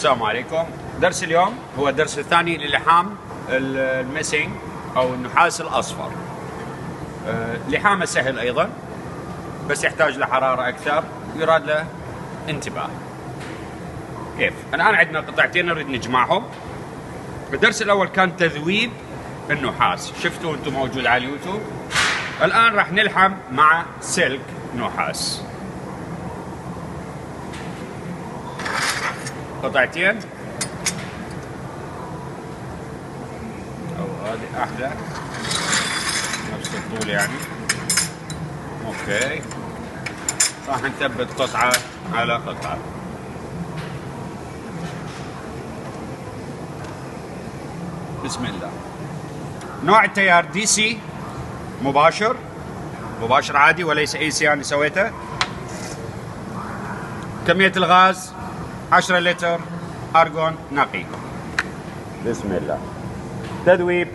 السلام عليكم. درس اليوم هو الدرس الثاني للحام الميسنج أو النحاس الأصفر. لحامه سهل أيضا، بس يحتاج لحرارة أكثر، يراد له انتباه. كيف؟ الآن عندنا قطعتين نريد نجمعهم. الدرس الأول كان تذويب النحاس، شفتوا أنتم موجود على اليوتيوب. الآن راح نلحم مع سلك نحاس. قطعتين، أو هذه أحلى، نفس الطول يعني. أوكي، راح نثبت قطعة على قطعة. بسم الله. نوع التيار دي سي مباشر عادي، وليس اي سي انا سويته. كمية الغاز 10 لتر ارجون نقي. بسم الله. تذويب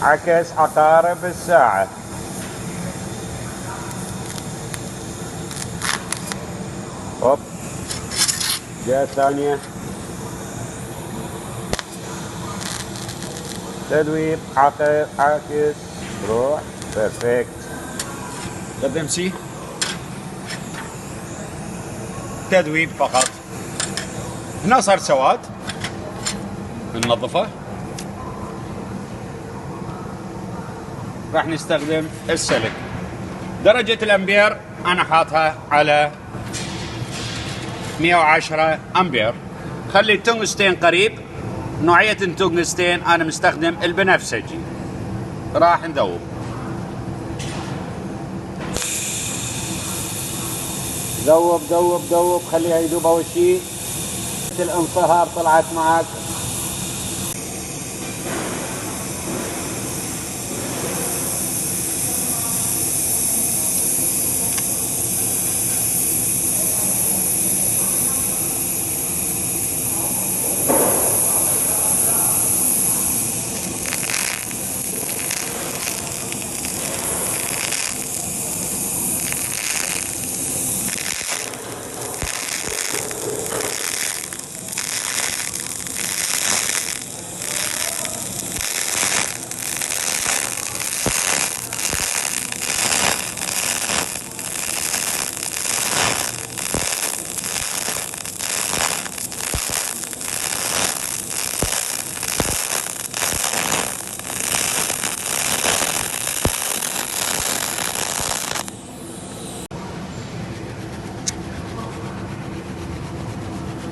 عكس عقارب الساعة. هوب، جهة ثانية. تذويب عكس، روح بيرفكت. قدم سي. تذويب فقط. هنا صار سواد، ننظفه. راح نستخدم السلك. درجة الامبير انا حاطها على 110 امبير. خلي التنغستين قريب. نوعية التنغستين انا مستخدم البنفسجي. راح نذوب. ذوب ذوب ذوب، خليها يذوب اول شيء. الانصهار طلعت معك.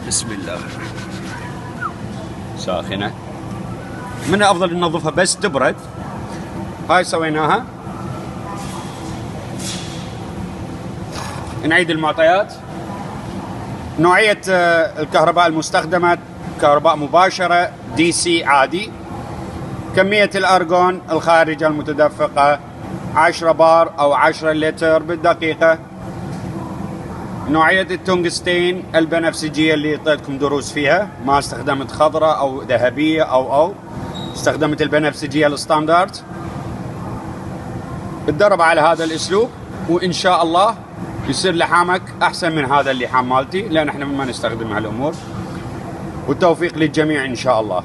بسم الله. ساخنة. من الافضل ننظفها بس تبرد. هاي سويناها. نعيد المعطيات. نوعية الكهرباء المستخدمة كهرباء مباشرة دي سي عادي. كمية الارجون الخارجة المتدفقة 10 بار او 10 لتر بالدقيقة. نوعية التنغستين البنفسجية اللي اعطيتكم دروس فيها، ما استخدمت خضراء او ذهبية او استخدمت البنفسجية الستاندرد. اتدرب على هذا الاسلوب وان شاء الله يصير لحامك احسن من هذا اللحام مالتي، لان احنا ما نستخدم هالامور. والتوفيق للجميع ان شاء الله.